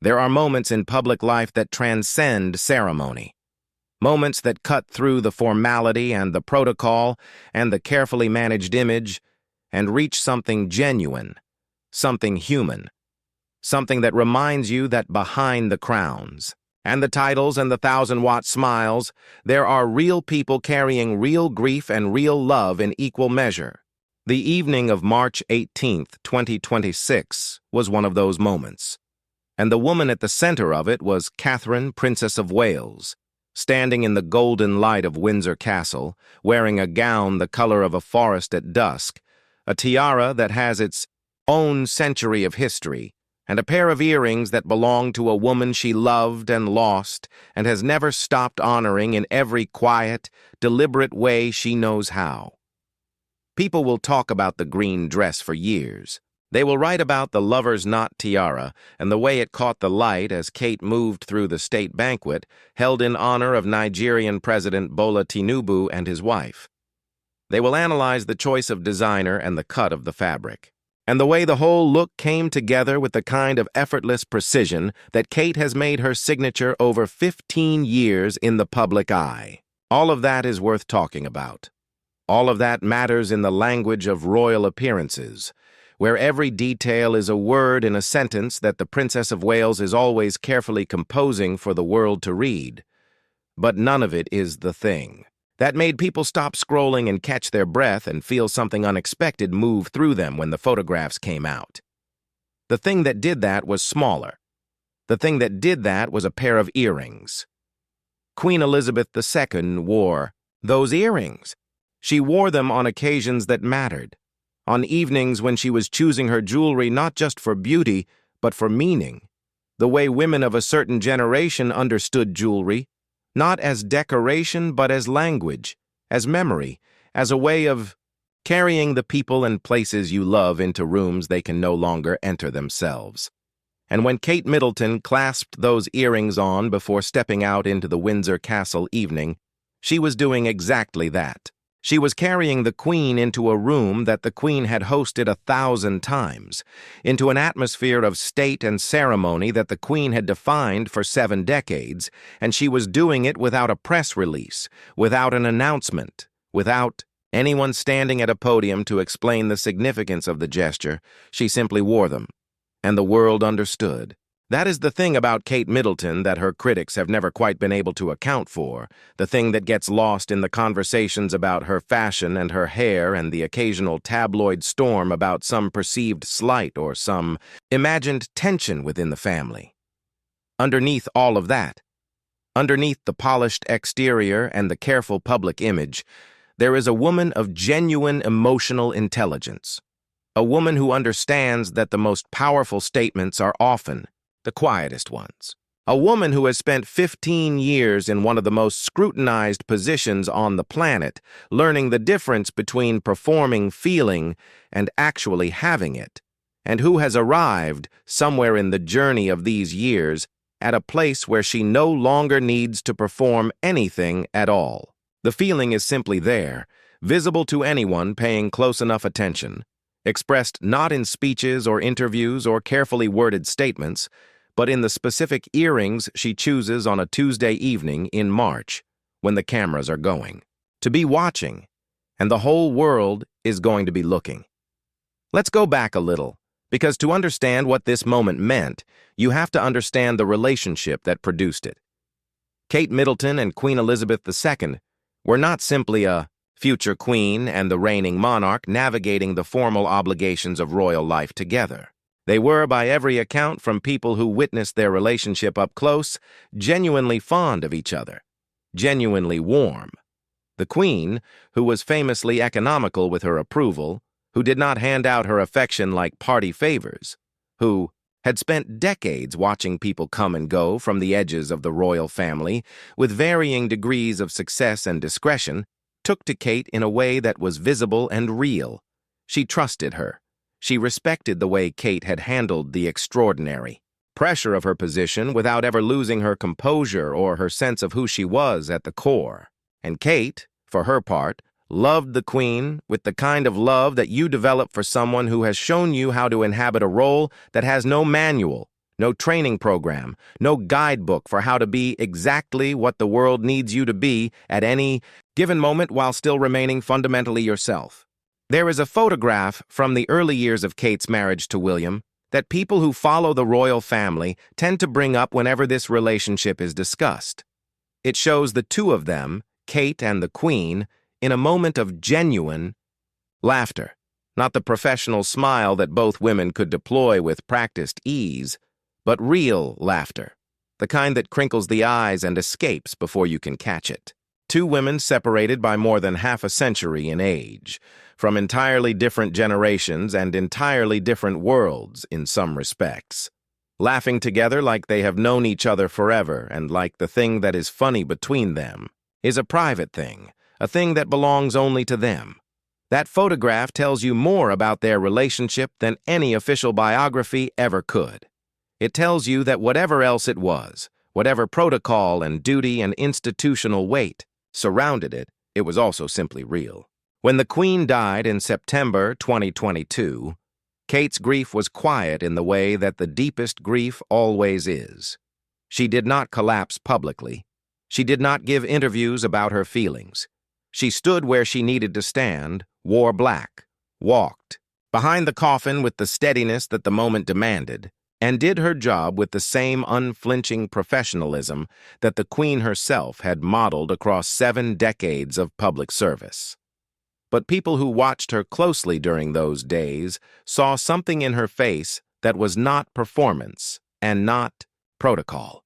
There are moments in public life that transcend ceremony. Moments that cut through the formality and the protocol and the carefully managed image and reach something genuine, something human, something that reminds you that behind the crowns and the titles and the 1,000-watt smiles, there are real people carrying real grief and real love in equal measure. The evening of March 18, 2026, was one of those moments, and the woman at the center of it was Catherine, Princess of Wales, standing in the golden light of Windsor Castle, wearing a gown the color of a forest at dusk, a tiara that has its own century of history, and a pair of earrings that belong to a woman she loved and lost and has never stopped honoring in every quiet, deliberate way she knows how. People will talk about the green dress for years. They will write about the Lovers Knot Tiara and the way it caught the light as Kate moved through the state banquet held in honor of Nigerian President Bola Tinubu and his wife. They will analyze the choice of designer and the cut of the fabric, and the way the whole look came together with the kind of effortless precision that Kate has made her signature over 15 years in the public eye. All of that is worth talking about. All of that matters in the language of royal appearances, where every detail is a word in a sentence that the Princess of Wales is always carefully composing for the world to read. But none of it is the thing that made people stop scrolling and catch their breath and feel something unexpected move through them when the photographs came out. The thing that did that was smaller. The thing that did that was a pair of earrings. Queen Elizabeth II wore those earrings. She wore them on occasions that mattered, on evenings when she was choosing her jewelry not just for beauty, but for meaning, the way women of a certain generation understood jewelry, not as decoration but as language, as memory, as a way of carrying the people and places you love into rooms they can no longer enter themselves. And when Kate Middleton clasped those earrings on before stepping out into the Windsor Castle evening, she was doing exactly that. She was carrying the Queen into a room that the Queen had hosted 1,000 times, into an atmosphere of state and ceremony that the Queen had defined for 7 decades, and she was doing it without a press release, without an announcement, without anyone standing at a podium to explain the significance of the gesture. She simply wore them, and the world understood. That is the thing about Kate Middleton that her critics have never quite been able to account for, the thing that gets lost in the conversations about her fashion and her hair and the occasional tabloid storm about some perceived slight or some imagined tension within the family. Underneath all of that, underneath the polished exterior and the careful public image, there is a woman of genuine emotional intelligence, a woman who understands that the most powerful statements are often the quietest ones. A woman who has spent 15 years in one of the most scrutinized positions on the planet, learning the difference between performing feeling and actually having it, and who has arrived, somewhere in the journey of these years, at a place where she no longer needs to perform anything at all. The feeling is simply there, visible to anyone paying close enough attention, expressed not in speeches or interviews or carefully worded statements, but in the specific earrings she chooses on a Tuesday evening in March, when the cameras are going. To be watching, and the whole world is going to be looking. Let's go back a little, because to understand what this moment meant, you have to understand the relationship that produced it. Kate Middleton and Queen Elizabeth II were not simply a future queen and the reigning monarch navigating the formal obligations of royal life together. They were, by every account from people who witnessed their relationship up close, genuinely fond of each other, genuinely warm. The Queen, who was famously economical with her approval, who did not hand out her affection like party favors, who had spent decades watching people come and go from the edges of the royal family with varying degrees of success and discretion, took to Kate in a way that was visible and real. She trusted her. She respected the way Kate had handled the extraordinary pressure of her position without ever losing her composure or her sense of who she was at the core. And Kate, for her part, loved the Queen with the kind of love that you develop for someone who has shown you how to inhabit a role that has no manual, No training program, no guidebook for how to be exactly what the world needs you to be at any given moment while still remaining fundamentally yourself. There is a photograph from the early years of Kate's marriage to William that people who follow the royal family tend to bring up whenever this relationship is discussed. It shows the two of them, Kate and the Queen, in a moment of genuine laughter, not the professional smile that both women could deploy with practiced ease, but real laughter, the kind that crinkles the eyes and escapes before you can catch it. Two women separated by more than half a century in age, from entirely different generations and entirely different worlds in some respects, laughing together like they have known each other forever and like the thing that is funny between them is a private thing, a thing that belongs only to them. That photograph tells you more about their relationship than any official biography ever could. It tells you that whatever else it was, whatever protocol and duty and institutional weight surrounded it, it was also simply real. When the Queen died in September 2022, Kate's grief was quiet in the way that the deepest grief always is. She did not collapse publicly. She did not give interviews about her feelings. She stood where she needed to stand, wore black, walked behind the coffin with the steadiness that the moment demanded, and did her job with the same unflinching professionalism that the Queen herself had modeled across 7 decades of public service. But people who watched her closely during those days saw something in her face that was not performance and not protocol.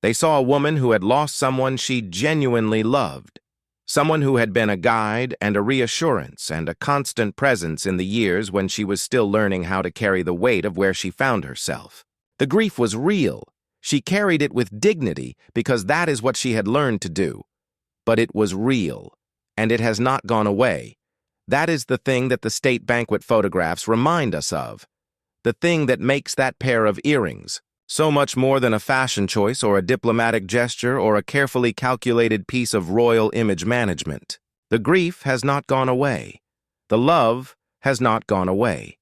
They saw a woman who had lost someone she genuinely loved, someone who had been a guide and a reassurance and a constant presence in the years when she was still learning how to carry the weight of where she found herself. The grief was real. She carried it with dignity because that is what she had learned to do. But it was real, and it has not gone away. That is the thing that the state banquet photographs remind us of, the thing that makes that pair of earrings so much more than a fashion choice or a diplomatic gesture or a carefully calculated piece of royal image management. The grief has not gone away. The love has not gone away.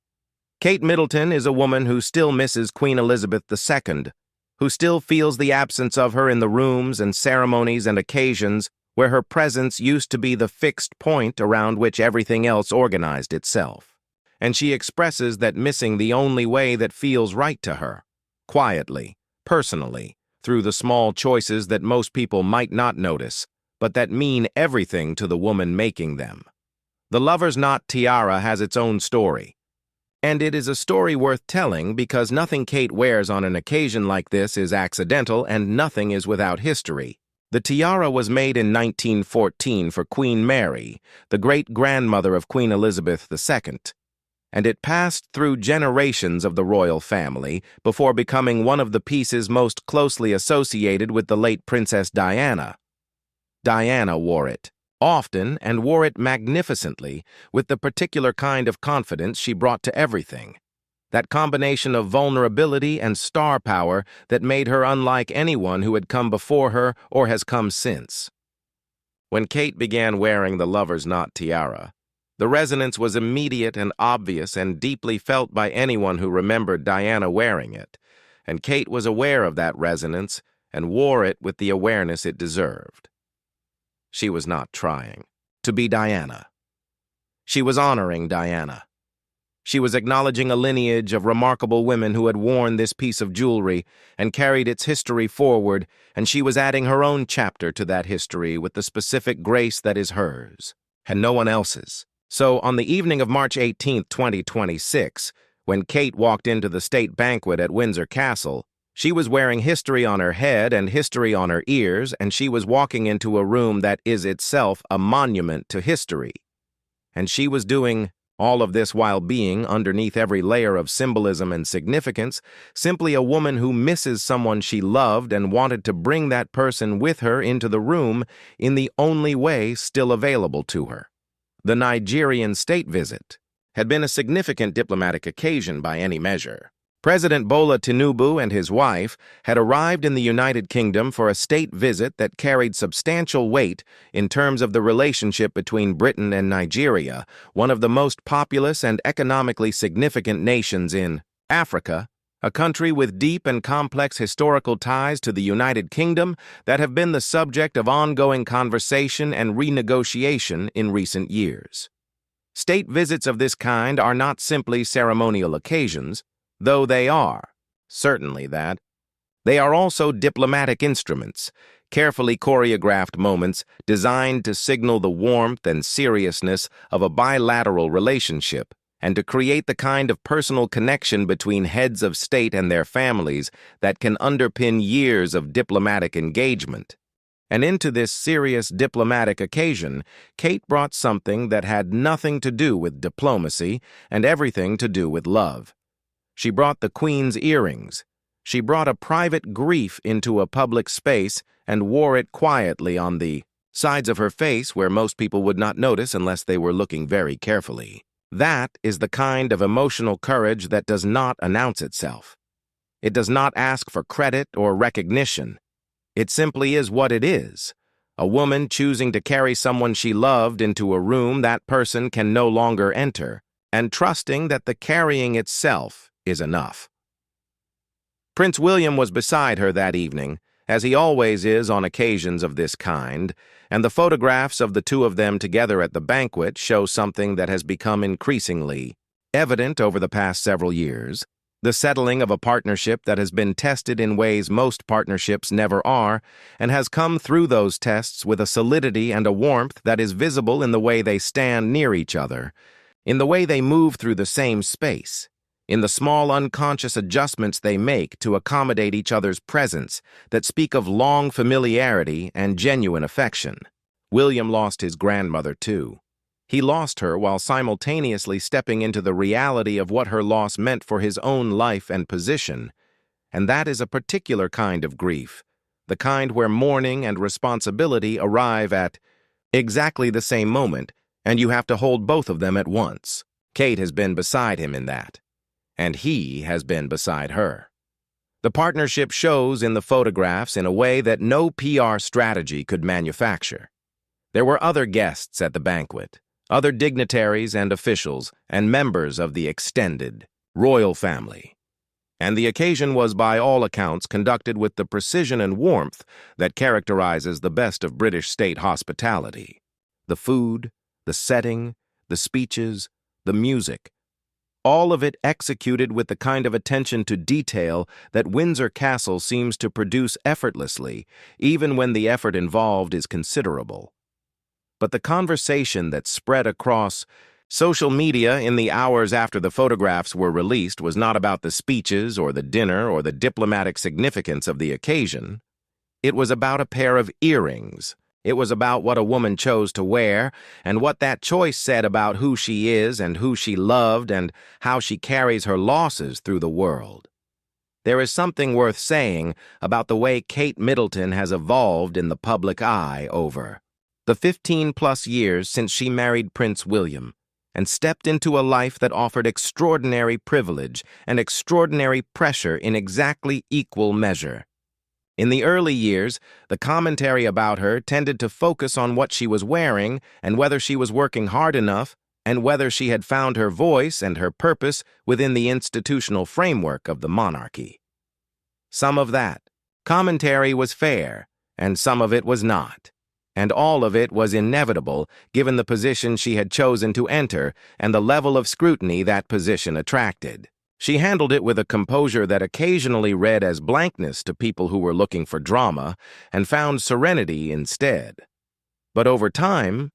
Kate Middleton is a woman who still misses Queen Elizabeth II, who still feels the absence of her in the rooms and ceremonies and occasions where her presence used to be the fixed point around which everything else organized itself. And she expresses that missing the only way that feels right to her. Quietly, personally, through the small choices that most people might not notice, but that mean everything to the woman making them. The Lovers Knot Tiara has its own story, and it is a story worth telling because nothing Kate wears on an occasion like this is accidental and nothing is without history. The tiara was made in 1914 for Queen Mary, the great-grandmother of Queen Elizabeth II. And it passed through generations of the royal family before becoming one of the pieces most closely associated with the late Princess Diana. Diana wore it, often, and wore it magnificently, with the particular kind of confidence she brought to everything. That combination of vulnerability and star power that made her unlike anyone who had come before her or has come since. When Kate began wearing the Lovers Knot Tiara, the resonance was immediate and obvious and deeply felt by anyone who remembered Diana wearing it, and Kate was aware of that resonance and wore it with the awareness it deserved. She was not trying to be Diana. She was honoring Diana. She was acknowledging a lineage of remarkable women who had worn this piece of jewelry and carried its history forward, and she was adding her own chapter to that history with the specific grace that is hers, and no one else's. So, on the evening of March 18, 2026, when Kate walked into the state banquet at Windsor Castle, she was wearing history on her head and history on her ears, and she was walking into a room that is itself a monument to history. And she was doing all of this while being, underneath every layer of symbolism and significance, simply a woman who misses someone she loved and wanted to bring that person with her into the room in the only way still available to her. The Nigerian State Visit had been a significant diplomatic occasion by any measure. President Bola Tinubu and his wife had arrived in the United Kingdom for a state visit that carried substantial weight in terms of the relationship between Britain and Nigeria, one of the most populous and economically significant nations in Africa, a country with deep and complex historical ties to the United Kingdom that have been the subject of ongoing conversation and renegotiation in recent years. State visits of this kind are not simply ceremonial occasions, though they are, certainly that. They are also diplomatic instruments, carefully choreographed moments designed to signal the warmth and seriousness of a bilateral relationship and to create the kind of personal connection between heads of state and their families that can underpin years of diplomatic engagement. And into this serious diplomatic occasion, Kate brought something that had nothing to do with diplomacy and everything to do with love. She brought the Queen's earrings. She brought a private grief into a public space and wore it quietly on the sides of her face where most people would not notice unless they were looking very carefully. That is the kind of emotional courage that does not announce itself. It does not ask for credit or recognition. It simply is what it is. A woman choosing to carry someone she loved into a room that person can no longer enter, and trusting that the carrying itself is enough. Prince William was beside her that evening, as he always is on occasions of this kind, and the photographs of the two of them together at the banquet show something that has become increasingly evident over the past several years, the settling of a partnership that has been tested in ways most partnerships never are, and has come through those tests with a solidity and a warmth that is visible in the way they stand near each other, in the way they move through the same space, in the small unconscious adjustments they make to accommodate each other's presence that speak of long familiarity and genuine affection. William lost his grandmother, too. He lost her while simultaneously stepping into the reality of what her loss meant for his own life and position, and that is a particular kind of grief, the kind where mourning and responsibility arrive at exactly the same moment, and you have to hold both of them at once. Kate has been beside him in that, and he has been beside her. The partnership shows in the photographs in a way that no PR strategy could manufacture. There were other guests at the banquet, other dignitaries and officials, and members of the extended royal family. And the occasion was by all accounts conducted with the precision and warmth that characterizes the best of British state hospitality. The food, the setting, the speeches, the music, all of it executed with the kind of attention to detail that Windsor Castle seems to produce effortlessly, even when the effort involved is considerable. But the conversation that spread across social media in the hours after the photographs were released was not about the speeches or the dinner or the diplomatic significance of the occasion. It was about a pair of earrings. It was about what a woman chose to wear and what that choice said about who she is and who she loved and how she carries her losses through the world. There is something worth saying about the way Kate Middleton has evolved in the public eye over the 15-plus years since she married Prince William and stepped into a life that offered extraordinary privilege and extraordinary pressure in exactly equal measure. In the early years, the commentary about her tended to focus on what she was wearing and whether she was working hard enough and whether she had found her voice and her purpose within the institutional framework of the monarchy. Some of that commentary was fair, and some of it was not, and all of it was inevitable given the position she had chosen to enter and the level of scrutiny that position attracted. She handled it with a composure that occasionally read as blankness to people who were looking for drama and found serenity instead. But over time,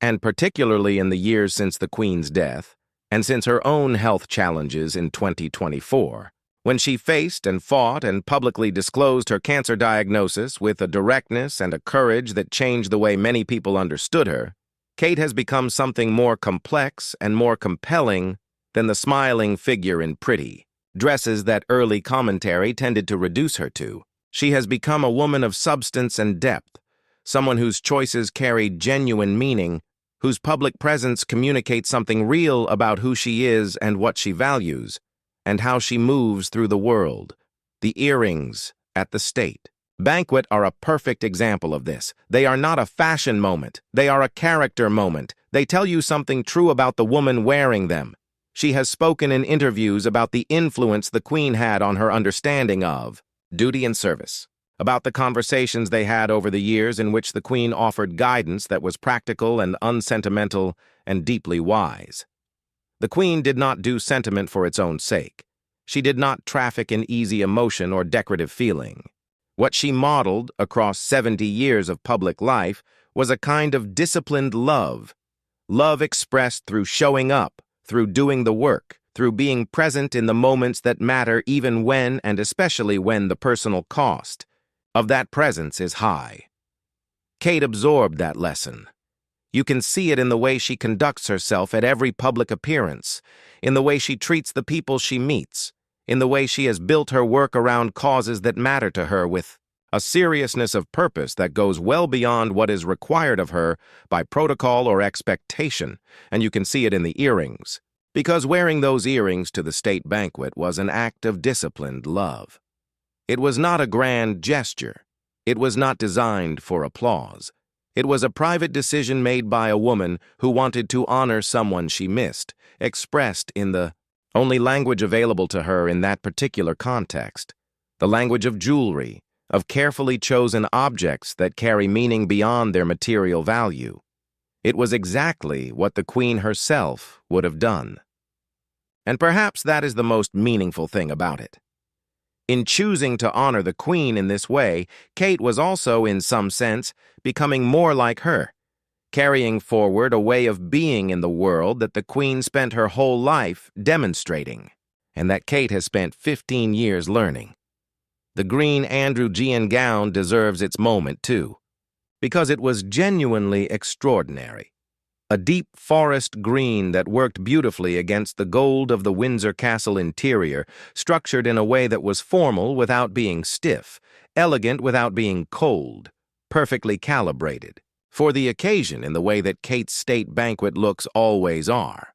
and particularly in the years since the Queen's death, and since her own health challenges in 2024, when she faced and fought and publicly disclosed her cancer diagnosis with a directness and a courage that changed the way many people understood her, Kate has become something more complex and more compelling than the smiling figure in pretty dresses that early commentary tended to reduce her to. She has become a woman of substance and depth, someone whose choices carry genuine meaning, whose public presence communicates something real about who she is and what she values, and how she moves through the world. The earrings at the state banquet are a perfect example of this. They are not a fashion moment. They are a character moment. They tell you something true about the woman wearing them. She has spoken in interviews about the influence the Queen had on her understanding of duty and service, about the conversations they had over the years in which the Queen offered guidance that was practical and unsentimental and deeply wise. The Queen did not do sentiment for its own sake. She did not traffic in easy emotion or decorative feeling. What she modeled across 70 years of public life was a kind of disciplined love expressed through showing up, through doing the work, through being present in the moments that matter even when and especially when the personal cost of that presence is high. Kate absorbed that lesson. You can see it in the way she conducts herself at every public appearance, in the way she treats the people she meets, in the way she has built her work around causes that matter to her with a seriousness of purpose that goes well beyond what is required of her by protocol or expectation, and you can see it in the earrings, because wearing those earrings to the state banquet was an act of disciplined love. It was not a grand gesture. It was not designed for applause. It was a private decision made by a woman who wanted to honor someone she missed, expressed in the only language available to her in that particular context, the language of jewelry, of carefully chosen objects that carry meaning beyond their material value. It was exactly what the Queen herself would have done. And perhaps that is the most meaningful thing about it. In choosing to honor the Queen in this way, Kate was also, in some sense, becoming more like her, carrying forward a way of being in the world that the Queen spent her whole life demonstrating, and that Kate has spent 15 years learning. The green Andrew gown deserves its moment, too, because it was genuinely extraordinary. A deep forest green that worked beautifully against the gold of the Windsor Castle interior, structured in a way that was formal without being stiff, elegant without being cold, perfectly calibrated, for the occasion in the way that Kate's state banquet looks always are.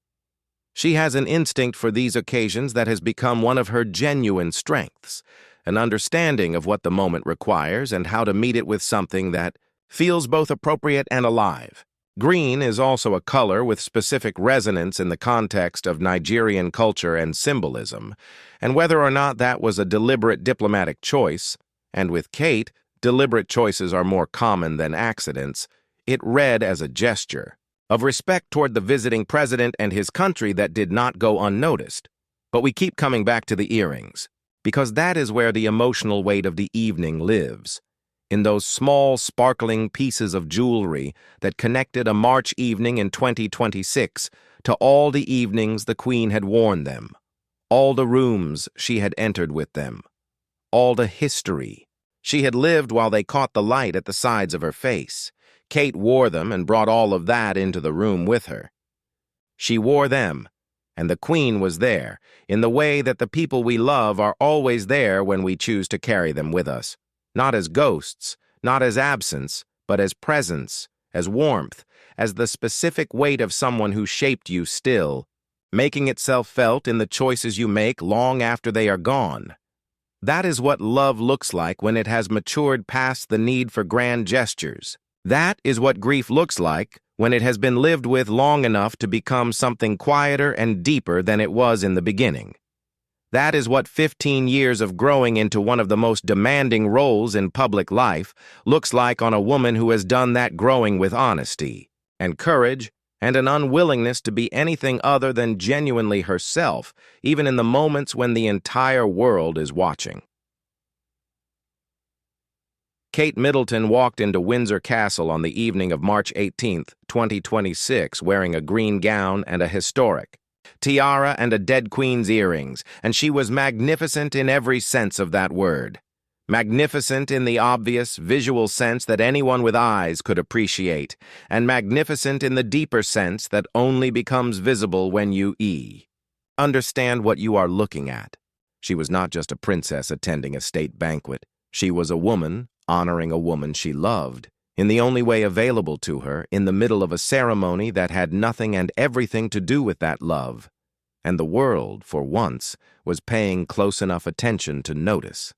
She has an instinct for these occasions that has become one of her genuine strengths, an understanding of what the moment requires and how to meet it with something that feels both appropriate and alive. Green is also a color with specific resonance in the context of Nigerian culture and symbolism, and whether or not that was a deliberate diplomatic choice, and with Kate, deliberate choices are more common than accidents, it read as a gesture of respect toward the visiting president and his country that did not go unnoticed. But we keep coming back to the earrings, because that is where the emotional weight of the evening lives, in those small, sparkling pieces of jewelry that connected a March evening in 2026 to all the evenings the Queen had worn them, all the rooms she had entered with them, all the history she had lived while they caught the light at the sides of her face. Kate wore them and brought all of that into the room with her. She wore them, and the Queen was there, in the way that the people we love are always there when we choose to carry them with us. Not as ghosts, not as absence, but as presence, as warmth, as the specific weight of someone who shaped you still, making itself felt in the choices you make long after they are gone. That is what love looks like when it has matured past the need for grand gestures. That is what grief looks like when it has been lived with long enough to become something quieter and deeper than it was in the beginning. That is what 15 years of growing into one of the most demanding roles in public life looks like on a woman who has done that growing with honesty and courage and an unwillingness to be anything other than genuinely herself, even in the moments when the entire world is watching. Kate Middleton walked into Windsor Castle on the evening of March 18, 2026, wearing a green gown and a historic tiara and a dead queen's earrings, and she was magnificent in every sense of that word. Magnificent in the obvious, visual sense that anyone with eyes could appreciate, and magnificent in the deeper sense that only becomes visible when you understand what you are looking at. She was not just a princess attending a state banquet. She was a woman honoring a woman she loved, in the only way available to her, in the middle of a ceremony that had nothing and everything to do with that love. And the world, for once, was paying close enough attention to notice.